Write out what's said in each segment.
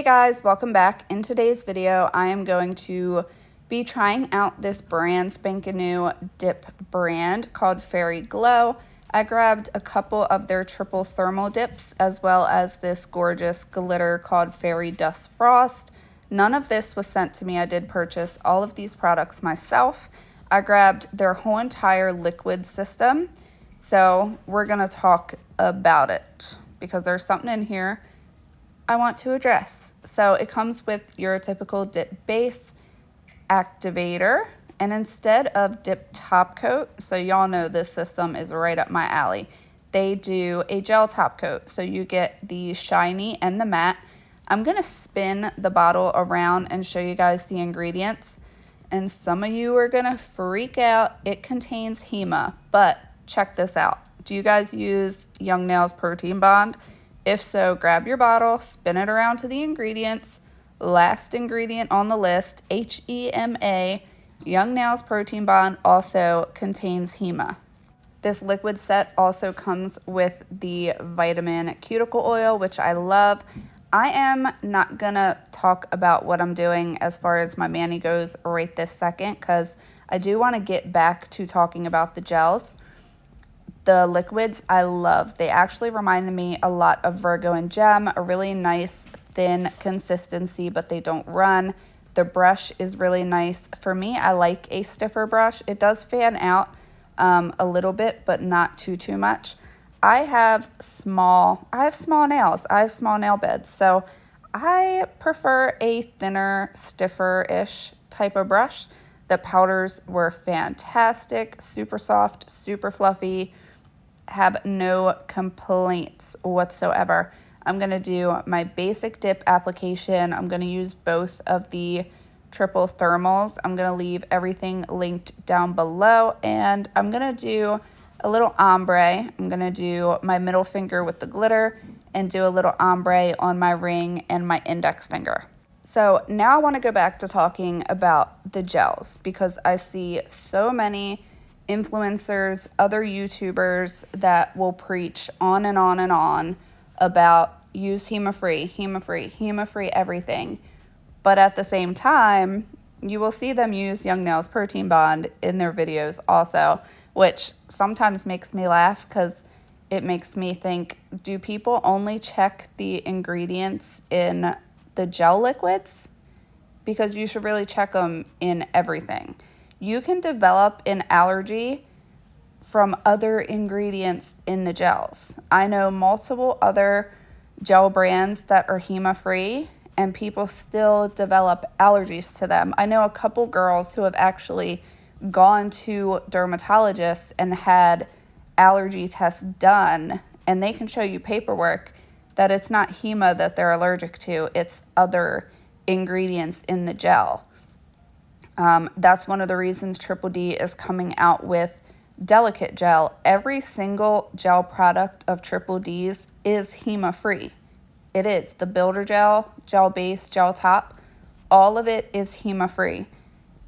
Hey guys, welcome back. In today's video, I am going to be trying out this brand spanking new dip brand called Fairy Glow. I grabbed a couple of their triple thermal dips as well as this gorgeous glitter called Fairy Dust Frost. None of this was sent to me. I did purchase all of these products myself. I grabbed their whole entire liquid system. So we're gonna talk about it because there's something in here I want to address. So it comes with your typical dip base activator, and instead of dip top coat, so y'all know this system is right up my alley, they do a gel top coat. So you get the shiny and the matte. I'm gonna spin the bottle around and show you guys the ingredients, and some of you are gonna freak out. It contains HEMA, but check this out. Do you guys use Young Nails Protein Bond? If so, grab your bottle, spin it around to the ingredients. Last ingredient on the list, HEMA, Young Nails Protein Bond, also contains HEMA. This liquid set also comes with the vitamin cuticle oil, which I love. I am not gonna talk about what I'm doing as far as my mani goes right this second, because I do want to get back to talking about the gels. The liquids I love. They actually reminded me a lot of Virgo&Gem, a really nice thin consistency, but they don't run. The brush is really nice. For me, I like a stiffer brush. It does fan out a little bit, but not too much. I have small nails. I have small nail beds, so I prefer a thinner, stiffer-ish type of brush. The powders were fantastic, super soft, super fluffy. Have no complaints whatsoever. I'm gonna do my basic dip application. I'm gonna use both of the triple thermals. I'm gonna leave everything linked down below, and I'm gonna do a little ombre. I'm gonna do my middle finger with the glitter and do a little ombre on my ring and my index finger. So now I want to go back to talking about the gels, because I see so many influencers, other YouTubers that will preach on and on and on about use HEMA-free everything. But at the same time, you will see them use Young Nails Protein Bond in their videos also, which sometimes makes me laugh because it makes me think, do people only check the ingredients in the gel liquids? Because you should really check them in everything. You can develop an allergy from other ingredients in the gels. I know multiple other gel brands that are HEMA-free, and people still develop allergies to them. I know a couple girls who have actually gone to dermatologists and had allergy tests done, and they can show you paperwork that it's not HEMA that they're allergic to, it's other ingredients in the gel. That's one of the reasons Triple D is coming out with Delicate Gel. Every single gel product of Triple D's is HEMA-free. It is. The Builder Gel, Gel Base, Gel Top, all of it is HEMA-free.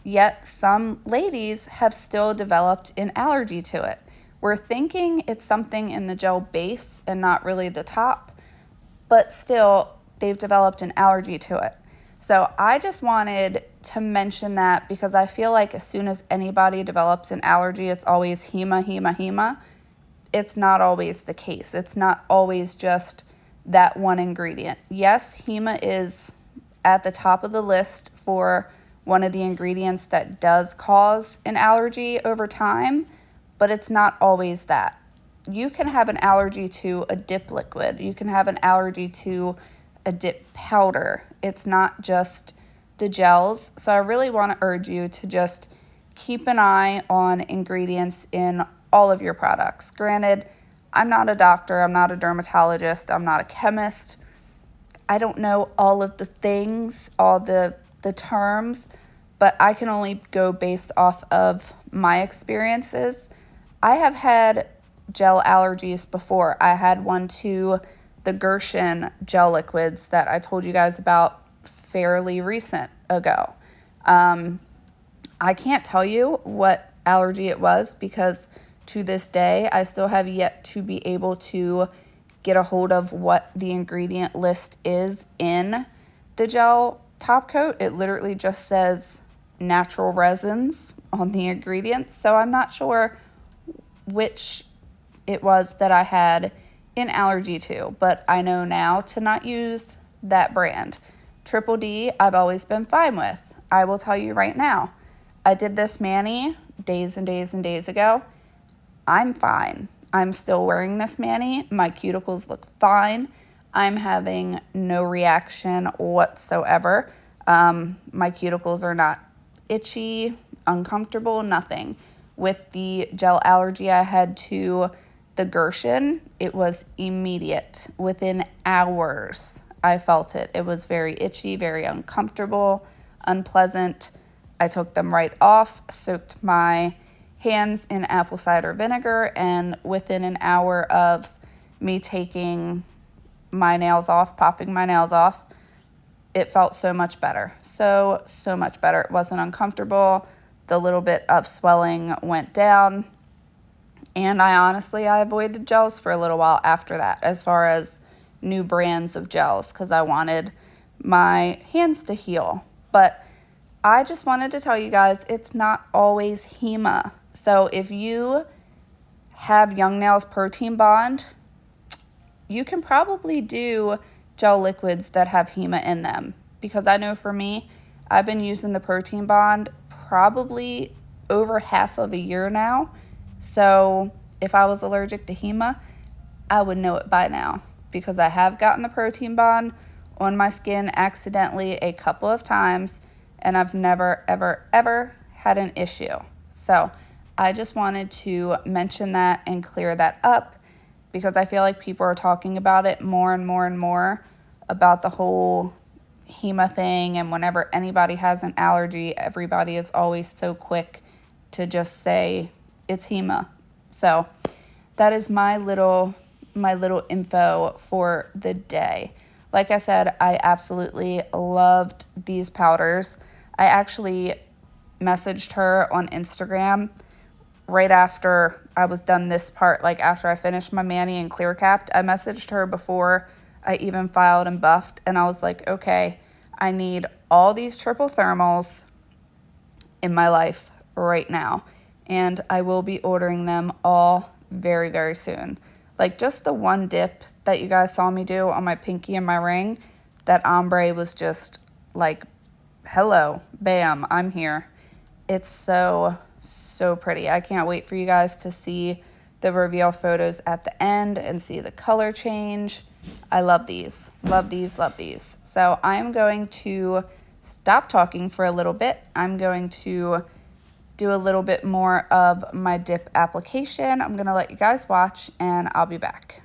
Yet some ladies have still developed an allergy to it. We're thinking it's something in the gel base and not really the top, but still they've developed an allergy to it. So I just wanted to mention that because I feel like as soon as anybody develops an allergy, it's always HEMA. It's not always the case. It's not always just that one ingredient. Yes, HEMA is at the top of the list for one of the ingredients that does cause an allergy over time, but it's not always that. You can have an allergy to a dip liquid. You can have an allergy to a dip powder. It's not just the gels. So I really want to urge you to just keep an eye on ingredients in all of your products. Granted, I'm not a doctor, I'm not a dermatologist, I'm not a chemist. I don't know all of the things, all the terms, but I can only go based off of my experiences. I have had gel allergies before. I had one to the Gershon gel liquids that I told you guys about fairly recent ago. I can't tell you what allergy it was because to this day, I still have yet to be able to get a hold of what the ingredient list is in the gel top coat. It literally just says natural resins on the ingredients, so I'm not sure which it was that I had an allergy to, but I know now to not use that brand. Triple D, I've always been fine with. I will tell you right now, I did this mani days and days and days ago. I'm fine. I'm still wearing this mani. My cuticles look fine. I'm having no reaction whatsoever. My cuticles are not itchy, uncomfortable, nothing. With the gel allergy I had to the Gershon, it was immediate. Within hours, I felt it. It was very itchy, very uncomfortable, unpleasant. I took them right off, soaked my hands in apple cider vinegar, and within an hour of me taking my nails off, popping my nails off, it felt so much better. So much better. It wasn't uncomfortable. The little bit of swelling went down. And I avoided gels for a little while after that, as far as new brands of gels, because I wanted my hands to heal. But I just wanted to tell you guys, it's not always HEMA. So if you have Young Nails Protein Bond, you can probably do gel liquids that have HEMA in them. Because I know for me, I've been using the Protein Bond probably over half of a year now. So if I was allergic to HEMA, I would know it by now, because I have gotten the Protein Bond on my skin accidentally a couple of times, and I've never, ever, ever had an issue. So I just wanted to mention that and clear that up, because I feel like people are talking about it more and more and more, about the whole HEMA thing. And whenever anybody has an allergy, everybody is always so quick to just say it's HEMA. So that is my little info for the day. Like I said, I absolutely loved these powders. I actually messaged her on Instagram right after I was done this part, like after I finished my mani and clear capped. I messaged her before I even filed and buffed, and I was like, okay, I need all these triple thermals in my life right now, and I will be ordering them all very, very soon. Like just the one dip that you guys saw me do on my pinky and my ring, that ombre was just like, hello, bam, I'm here. It's so pretty. I can't wait for you guys to see the reveal photos at the end and see the color change. I love these, love these, love these. So I'm going to stop talking for a little bit. I'm going to do a little bit more of my dip application. I'm gonna let you guys watch, and I'll be back.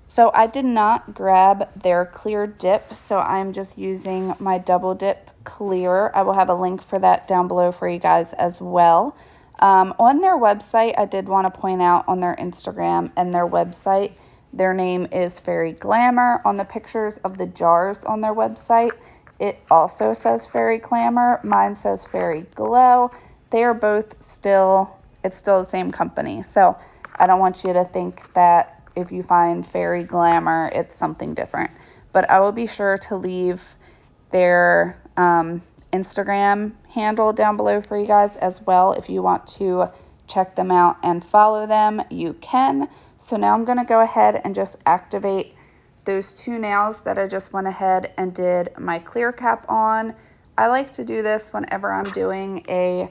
So I did not grab their clear dip, so I'm just using my double dip clear. I will have a link for that down below for you guys as well. On their website, I did want to point out on their Instagram and their website, their name is Fairy Glamour. On the pictures of the jars on their website, it also says Fairy Glamour. Mine says Fairy Glow. They are both still, it's still the same company. So I don't want you to think that if you find Fairy Glamour, it's something different. But I will be sure to leave their Instagram handle down below for you guys as well. If you want to check them out and follow them, you can. So now I'm going to go ahead and just activate those two nails that I just went ahead and did my clear cap on. I like to do this whenever I'm doing a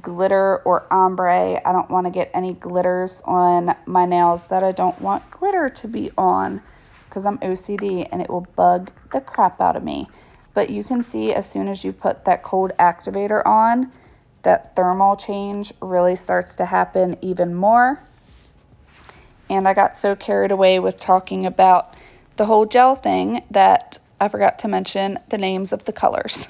glitter or ombre. I don't want to get any glitters on my nails that I don't want glitter to be on, because I'm OCD and it will bug the crap out of me. But you can see as soon as you put that cold activator on, that thermal change really starts to happen even more. And I got so carried away with talking about the whole gel thing that I forgot to mention the names of the colors.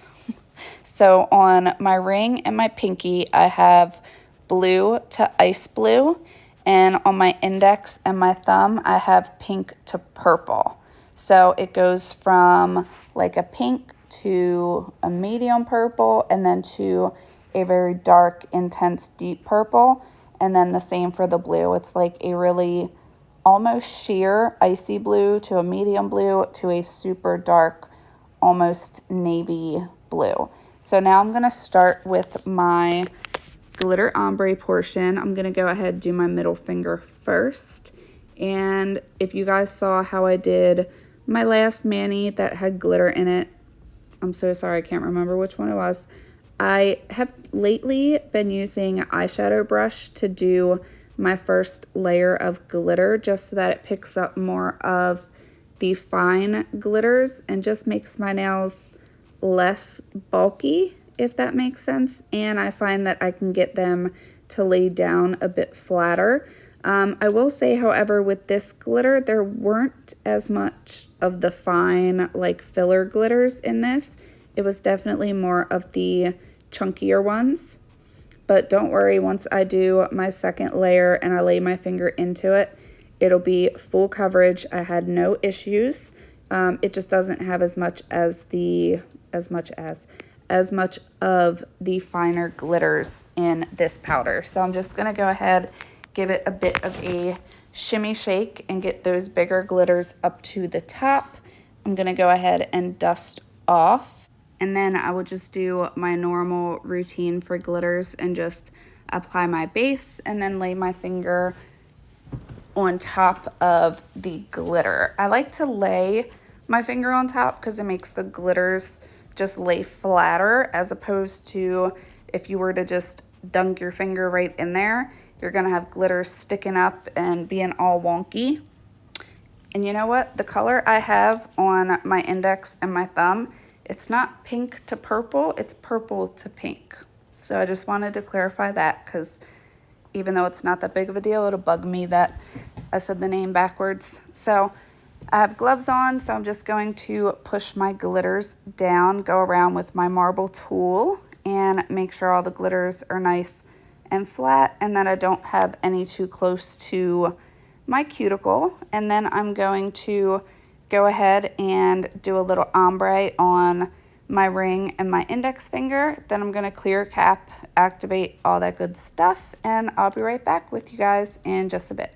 So on my ring and my pinky, I have blue to ice blue. And on my index and my thumb, I have pink to purple. So it goes from like a pink to a medium purple and then to a very dark, intense, deep purple. And then the same for the blue. It's like a really almost sheer icy blue to a medium blue to a super dark, almost navy blue. So now I'm going to start with my glitter ombre portion. I'm going to go ahead and do my middle finger first. And if you guys saw how I did my last mani that had glitter in it, I'm so sorry, I can't remember which one it was. I have lately been using an eyeshadow brush to do my first layer of glitter just so that it picks up more of the fine glitters and just makes my nails less bulky, if that makes sense. And I find that I can get them to lay down a bit flatter. I will say, however, with this glitter, there weren't as much of the fine, like filler glitters in this. It was definitely more of the chunkier ones. But don't worry, once I do my second layer and I lay my finger into it, it'll be full coverage. I had no issues. It just doesn't have as much of the finer glitters in this powder. So I'm just going to go ahead, give it a bit of a shimmy shake and get those bigger glitters up to the top. I'm going to go ahead and dust off. And then I will just do my normal routine for glitters and just apply my base and then lay my finger on top of the glitter. I like to lay my finger on top because it makes the glitters just lay flatter, as opposed to if you were to just dunk your finger right in there, you're gonna have glitter sticking up and being all wonky. And you know what? The color I have on my index and my thumb, it's not pink to purple, it's purple to pink. So I just wanted to clarify that because even though it's not that big of a deal, it'll bug me that I said the name backwards. So I have gloves on, so I'm just going to push my glitters down, go around with my marble tool and make sure all the glitters are nice and flat and that I don't have any too close to my cuticle. And then I'm going to go ahead and do a little ombre on my ring and my index finger. Then I'm going to clear cap, activate all that good stuff, and I'll be right back with you guys in just a bit.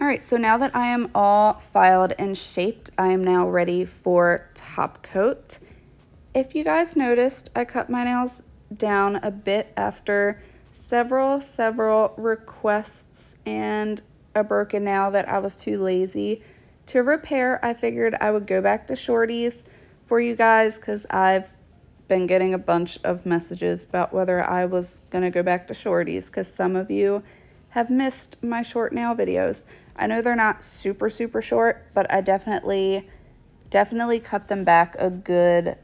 All right, so now that I am all filed and shaped, I am now ready for top coat. If you guys noticed, I cut my nails down a bit after several requests and a broken nail that I was too lazy to repair. I figured I would go back to shorties for you guys because I've been getting a bunch of messages about whether I was gonna go back to shorties because some of you have missed my short nail videos. I know they're not super short, but I definitely cut them back a good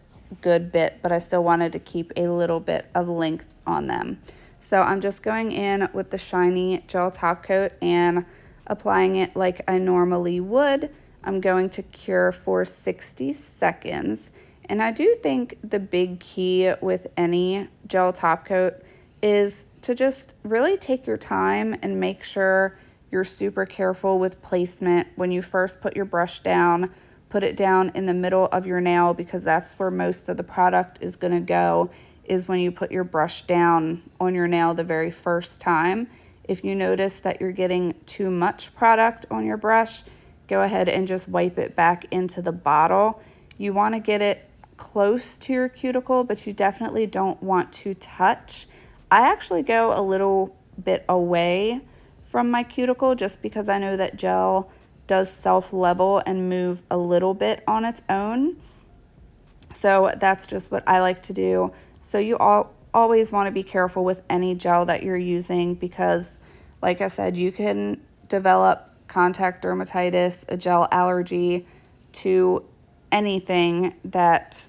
bit, but I still wanted to keep a little bit of length on them. So I'm just going in with the shiny gel top coat and applying it like I normally would. I'm going to cure for 60 seconds. And I do think the big key with any gel top coat is to just really take your time and make sure you're super careful with placement. When you first put your brush down, put it down in the middle of your nail because that's where most of the product is gonna go, is when you put your brush down on your nail the very first time. If you notice that you're getting too much product on your brush, go ahead and just wipe it back into the bottle. You wanna get it close to your cuticle, but you definitely don't want to touch. I actually go a little bit away from my cuticle just because I know that gel does self-level and move a little bit on its own. So that's just what I like to do. So you always want to be careful with any gel that you're using because, like I said, you can develop contact dermatitis, a gel allergy to anything that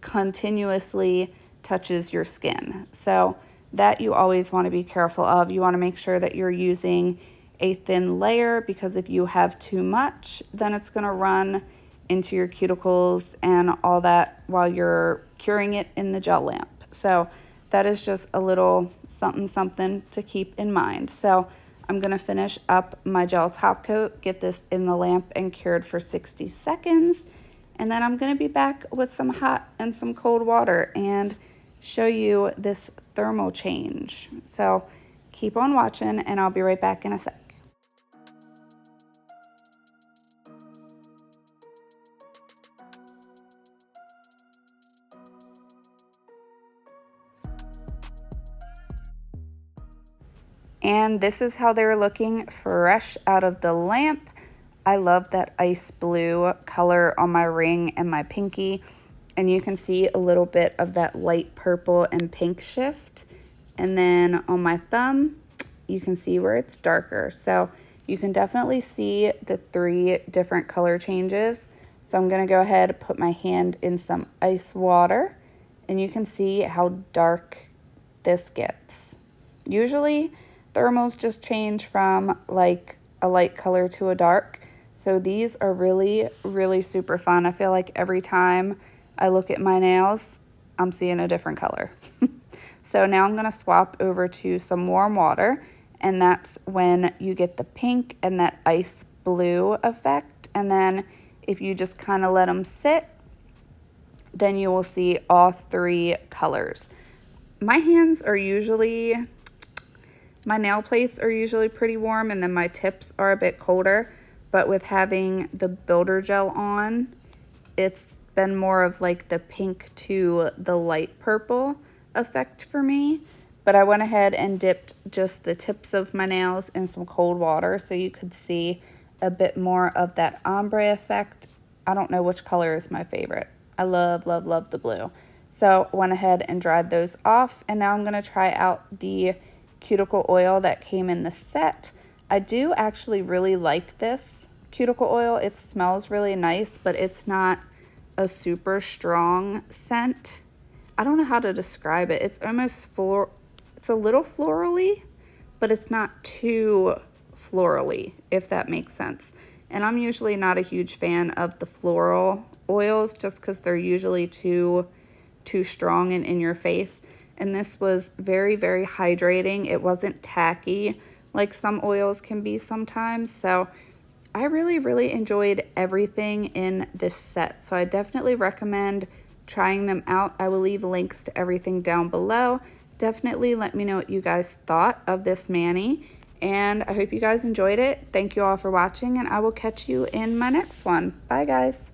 continuously touches your skin. So that you always want to be careful of. You want to make sure that you're using a thin layer because if you have too much, then it's going to run into your cuticles and all that while you're curing it in the gel lamp. So that is just a little something to keep in mind. So I'm going to finish up my gel top coat, get this in the lamp and cured for 60 seconds. And then I'm going to be back with some hot and some cold water and show you this thermal change. So keep on watching and I'll be right back in a sec. And this is how they're looking fresh out of the lamp. I love that ice blue color on my ring and my pinky. And you can see a little bit of that light purple and pink shift. And then on my thumb, you can see where it's darker. So you can definitely see the 3 different color changes. So I'm gonna go ahead and put my hand in some ice water and you can see how dark this gets. Usually thermals just change from like a light color to a dark. So these are really super fun. I feel like every time I look at my nails, I'm seeing a different color. So now I'm gonna swap over to some warm water and that's when you get the pink and that ice blue effect. And then if you just kind of let them sit, then you will see all 3 colors. My hands are usually, my nail plates are usually pretty warm and then my tips are a bit colder. But with having the builder gel on, it's been more of like the pink to the light purple effect for me. But I went ahead and dipped just the tips of my nails in some cold water so you could see a bit more of that ombre effect. I don't know which color is my favorite. I love the blue. So went ahead and dried those off and now I'm gonna try out the cuticle oil that came in the set. I do actually really like this cuticle oil. It smells really nice, but it's not a super strong scent. I don't know how to describe it. It's almost it's a little florally, but it's not too florally, if that makes sense. And I'm usually not a huge fan of the floral oils just because they're usually too strong and in your face. And this was very hydrating. It wasn't tacky like some oils can be sometimes. So I really enjoyed everything in this set. So I definitely recommend trying them out. I will leave links to everything down below. Definitely let me know what you guys thought of this mani. And I hope you guys enjoyed it. Thank you all for watching, and I will catch you in my next one. Bye, guys.